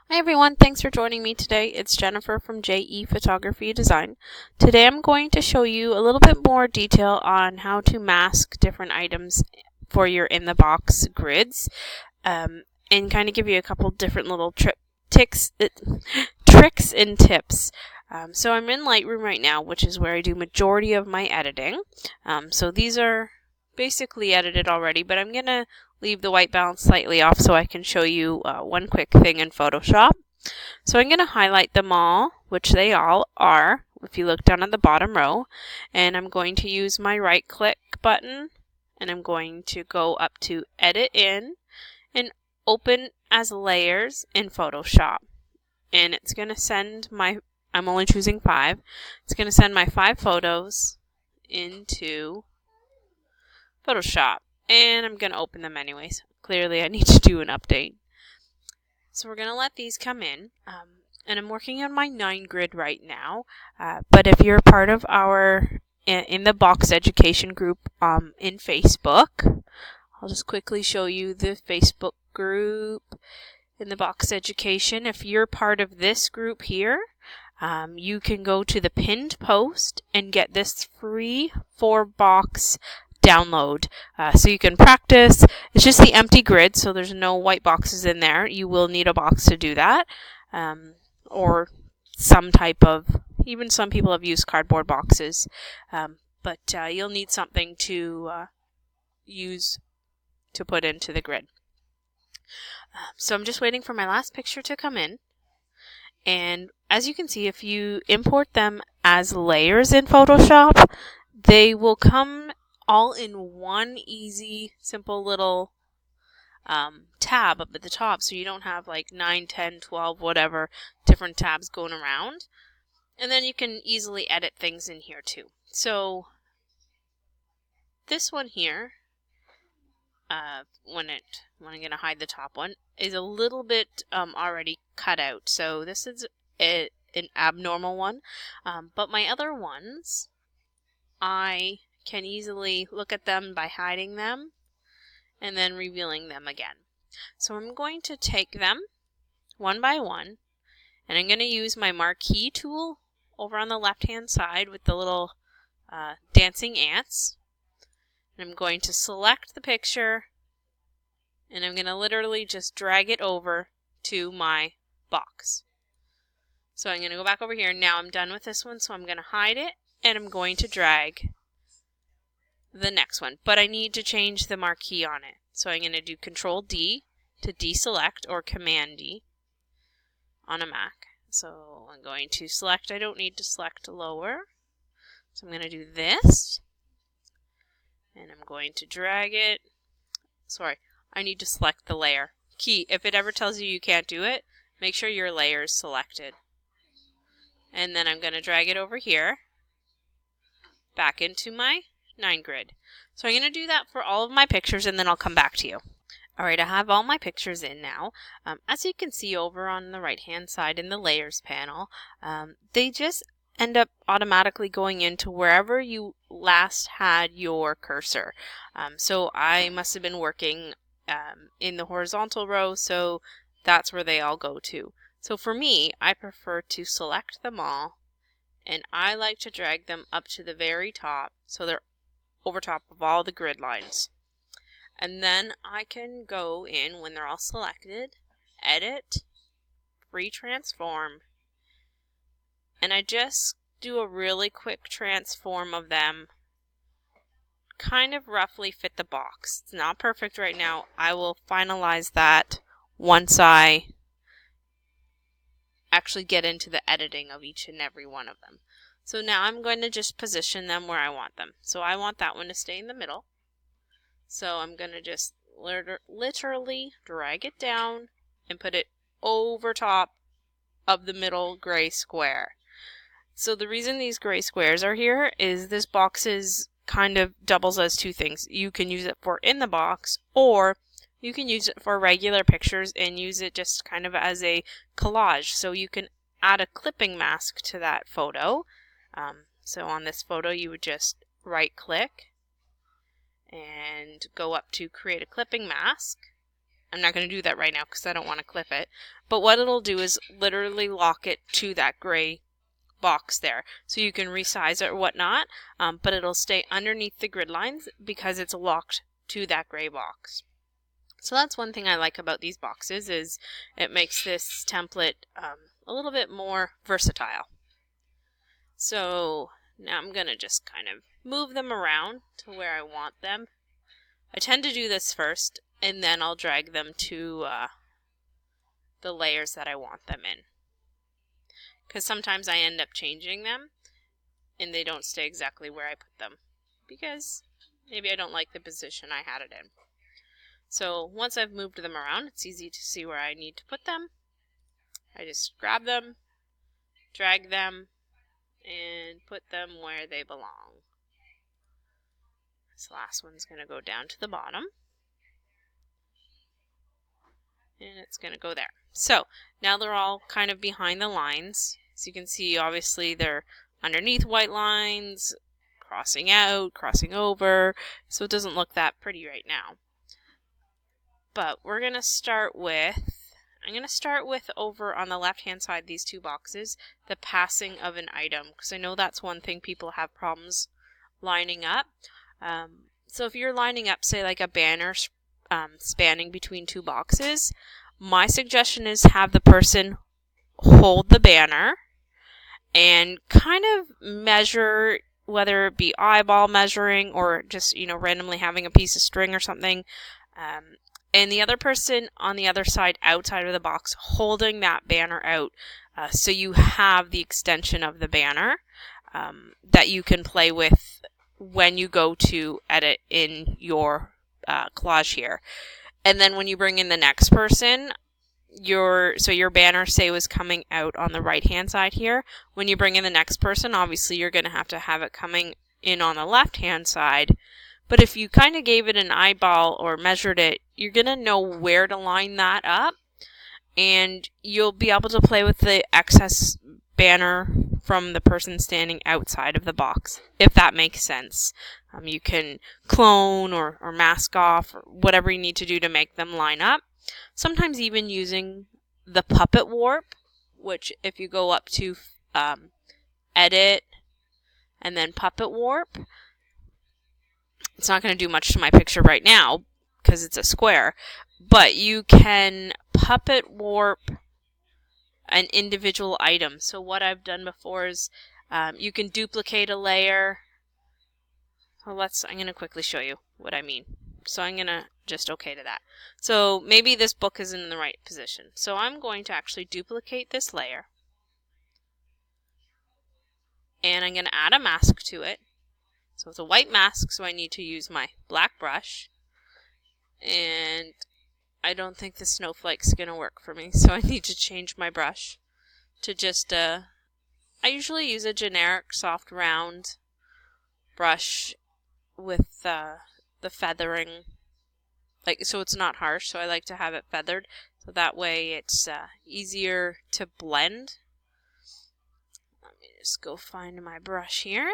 Hi everyone, thanks for joining me today. It's Jennifer from JEPhotographyDesign. Today I'm going to show you a little bit more detail on how to mask different items for your in-the-box grids and kind of give you a couple different little tricks and tips. So I'm in Lightroom right now, which is where I do majority of my editing. So these are basically edited already, but I'm going to leave the white balance slightly off so I can show you one quick thing in Photoshop. So I'm going to highlight them all, which they all are, if you look down at the bottom row, and I'm going to use my right click button, and I'm going to go up to Edit In and Open as Layers in Photoshop. And it's going to send I'm only choosing 5, it's going to send my 5 photos into Photoshop. And I'm going to open them anyways. Clearly I need to do an update. So we're going to let these come in. And I'm working on my 9 grid right now. But if you're part of our in the box education group in Facebook, I'll just quickly show you the Facebook group in the box education. If you're part of this group here, you can go to the pinned post and get this free 4-box download. So you can practice. It's just the empty grid, so there's no white boxes in there. You will need a box to do that, or some type of, even some people have used cardboard boxes, but you'll need something to use to put into the grid. So I'm just waiting for my last picture to come in, and as you can see, if you import them as layers in Photoshop, they will come all in one easy, simple little tab up at the top, so you don't have like 9, 10, 12, whatever different tabs going around. And then you can easily edit things in here too. So this one here, when I'm going to hide the top one, is a little bit already cut out. So this is an abnormal one, but my other ones, I can easily look at them by hiding them and then revealing them again. So I'm going to take them one by one, and I'm going to use my marquee tool over on the left hand side with the little dancing ants. And I'm going to select the picture, and I'm going to literally just drag it over to my box. So I'm going to go back over here. Now I'm done with this one, so I'm going to hide it, and I'm going to drag the next one, but I need to change the marquee on it. So I'm going to do Control D to deselect, or Command D on a Mac. So I'm going to select, I don't need to select lower. So I'm going to do this, and I'm going to drag it. Sorry, I need to select the layer. Key, if it ever tells you you can't do it, make sure your layer is selected. And then I'm going to drag it over here, back into my 9 grid. So I'm going to do that for all of my pictures, and then I'll come back to you. Alright, I have all my pictures in now. As you can see over on the right hand side in the layers panel, they just end up automatically going into wherever you last had your cursor. So I must have been working in the horizontal row, so that's where they all go to. So for me, I prefer to select them all, and I like to drag them up to the very top so they're over top of all the grid lines. And then I can go in, when they're all selected, Edit, Free Transform, and I just do a really quick transform of them, kind of roughly fit the box. It's not perfect right now. I will finalize that once I actually get into the editing of each and every one of them. So now I'm going to just position them where I want them. So I want that one to stay in the middle. So I'm going to just literally drag it down and put it over top of the middle gray square. So the reason these gray squares are here is this box is kind of doubles as 2 things. You can use it for in the box, or you can use it for regular pictures and use it just kind of as a collage. So you can add a clipping mask to that photo. So on this photo you would just right click and go up to create a clipping mask, I'm not going to do that right now because I don't want to clip it. But what it'll do is literally lock it to that gray box there. So you can resize it or whatnot, but it'll stay underneath the grid lines because it's locked to that gray box. So that's one thing I like about these boxes, is it makes this template a little bit more versatile. So now I'm going to just kind of move them around to where I want them. I tend to do this first, and then I'll drag them to the layers that I want them in. Because sometimes I end up changing them, and they don't stay exactly where I put them, because maybe I don't like the position I had it in. So once I've moved them around, it's easy to see where I need to put them. I just grab them, drag them, and put them where they belong. This last one's going to go down to the bottom. And it's going to go there. So now they're all kind of behind the lines. As you can see, obviously they're underneath white lines, crossing out, crossing over, so it doesn't look that pretty right now. But we're going to start with, I'm going to start with over on the left hand side, these two boxes, the passing of an item, because I know that's one thing people have problems lining up. So if you're lining up, say like a banner spanning between two boxes, my suggestion is have the person hold the banner and kind of measure, whether it be eyeball measuring or just, you know, randomly having a piece of string or something, and the other person on the other side, outside of the box, holding that banner out, so you have the extension of the banner that you can play with when you go to edit in your collage here. And then when you bring in the next person, your banner, say, was coming out on the right hand side here. When you bring in the next person, obviously you're going to have it coming in on the left hand side. But if you kind of gave it an eyeball or measured it, you're going to know where to line that up, and you'll be able to play with the excess banner from the person standing outside of the box, if that makes sense. You can clone or mask off or whatever you need to do to make them line up. Sometimes even using the puppet warp, which if you go up to edit and then puppet warp, it's not going to do much to my picture right now because it's a square, but you can puppet warp an individual item. So what I've done before is you can duplicate a layer. I'm going to quickly show you what I mean. So I'm going to just OK to that. So maybe this book isn't in the right position. So I'm going to actually duplicate this layer. And I'm going to add a mask to it. So it's a white mask, so I need to use my black brush. And I don't think the snowflake's going to work for me, so I need to change my brush to just I usually use a generic soft round brush with the feathering, so it's not harsh, so I like to have it feathered, so that way it's easier to blend. Let me just go find my brush here.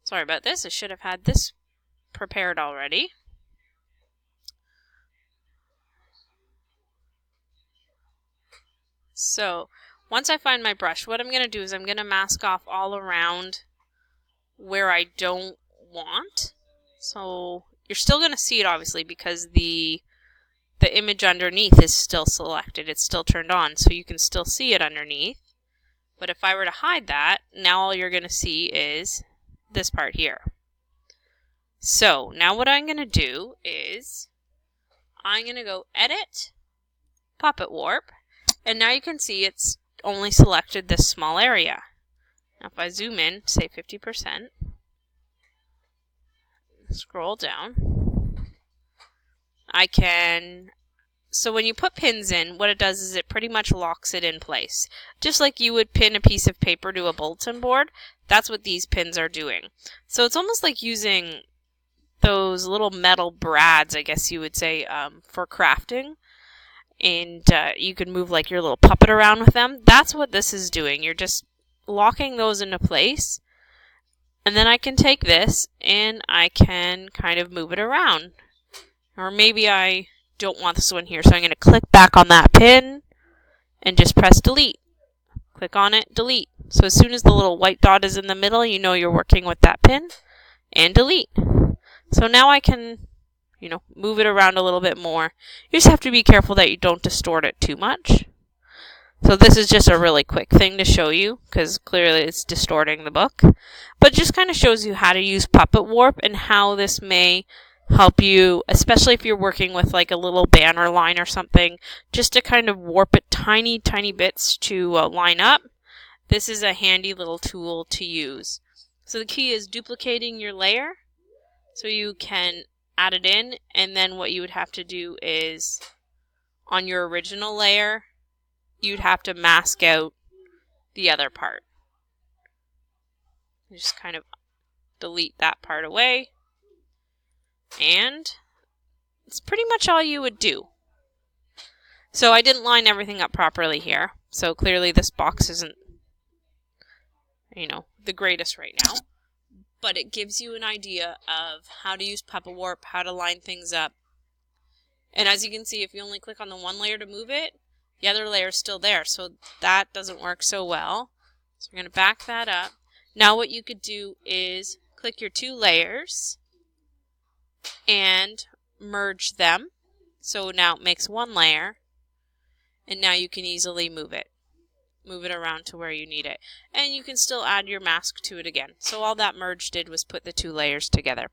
Sorry about this, I should have had this prepared already. So once I find my brush, what I'm going to do is I'm going to mask off all around where I don't want. So you're still going to see it obviously because the image underneath is still selected. It's still turned on, so you can still see it underneath. But if I were to hide that, now all you're going to see is this part here. So now what I'm going to do is I'm going to go Edit, Puppet Warp, and now you can see it's only selected this small area. Now if I zoom in, say 50%, scroll down, so when you put pins in, what it does is it pretty much locks it in place. Just like you would pin a piece of paper to a bulletin board, that's what these pins are doing. So it's almost like using those little metal brads, I guess you would say, for crafting. And you can move like your little puppet around with them. That's what this is doing. You're just locking those into place. And then I can take this and I can kind of move it around. Or maybe I don't want this one here. So I'm going to click back on that pin and just press delete. Click on it, delete. So as soon as the little white dot is in the middle, you know you're working with that pin, and delete. So now I can, move it around a little bit more. You just have to be careful that you don't distort it too much. So this is just a really quick thing to show you, because clearly it's distorting the book. But it just kind of shows you how to use Puppet Warp and how this may help you, especially if you're working with like a little banner line or something, just to kind of warp it tiny bits to line up. This is a handy little tool to use. So the key is duplicating your layer so you can add it in, and then what you would have to do is on your original layer you'd have to mask out the other part. Just kind of delete that part away, and it's pretty much all you would do. So I didn't line everything up properly here, so clearly this box isn't the greatest right now, but it gives you an idea of how to use Puppet Warp, how to line things up. And as you can see, if you only click on the one layer to move it, the other layer is still there, so that doesn't work so well. So we're going to back that up. Now what you could do is click your two layers and merge them. So now it makes one layer, and now you can easily move it. Move it around to where you need it. And you can still add your mask to it again. So all that merge did was put the two layers together.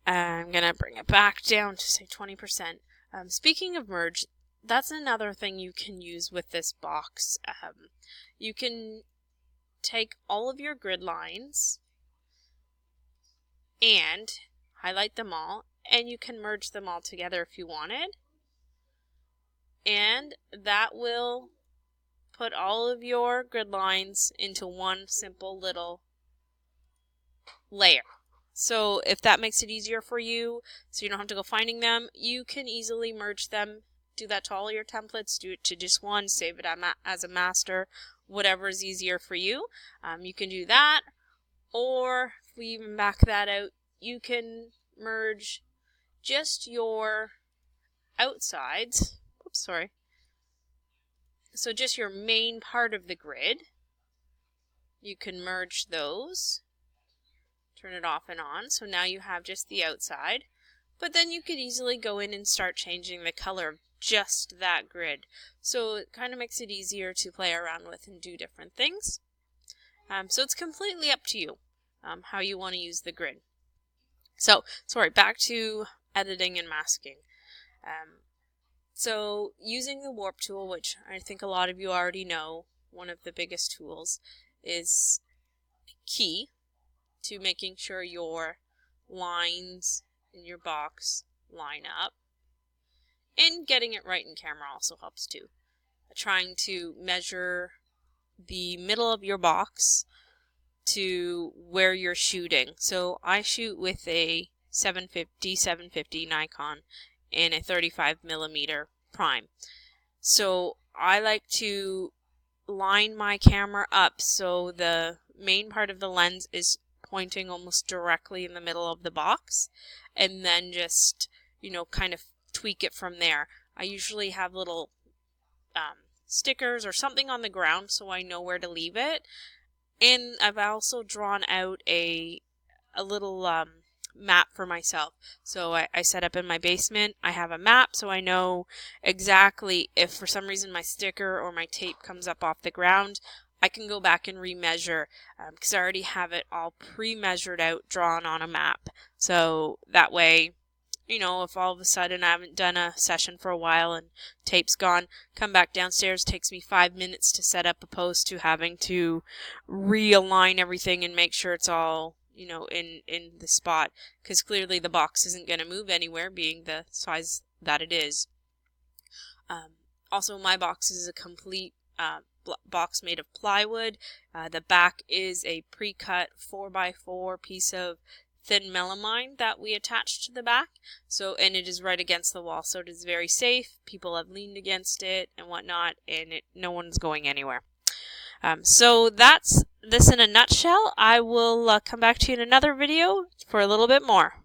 I'm going to bring it back down to say 20%. Speaking of merge, that's another thing you can use with this box. You can take all of your grid lines and highlight them all, and you can merge them all together if you wanted. And that will put all of your grid lines into one simple little layer. So if that makes it easier for you, so you don't have to go finding them, you can easily merge them. Do that to all your templates, do it to just one, save it as a master, whatever is easier for you. You can do that, or if we even back that out, you can merge just your outsides. Oops, sorry. So just your main part of the grid, you can merge those, turn it off and on, so now you have just the outside. But then you could easily go in and start changing the color of just that grid. So it kind of makes it easier to play around with and do different things. So it's completely up to you how you want to use the grid. So, sorry, back to editing and masking. So using the warp tool, which I think a lot of you already know, one of the biggest tools, is key to making sure your lines in your box line up. And getting it right in camera also helps too. Trying to measure the middle of your box to where you're shooting. So I shoot with a 750 Nikon and a 35mm prime. So I like to line my camera up so the main part of the lens is pointing almost directly in the middle of the box, and then just, kind of tweak it from there. I usually have little stickers or something on the ground so I know where to leave it. And I've also drawn out a little map for myself. So I set up in my basement, I have a map so I know exactly if for some reason my sticker or my tape comes up off the ground, I can go back and remeasure because I already have it all pre-measured out, drawn on a map. So that way, if all of a sudden I haven't done a session for a while and tape's gone, come back downstairs, takes me 5 minutes to set up opposed to having to realign everything and make sure it's all, in the spot, because clearly the box isn't going to move anywhere being the size that it is. Also, my box is a complete box made of plywood. The back is a pre-cut 4x4 piece of thin melamine that we attached to the back. And it is right against the wall, so it is very safe. People have leaned against it and whatnot, and no one's going anywhere. So that's this in a nutshell. I will come back to you in another video for a little bit more.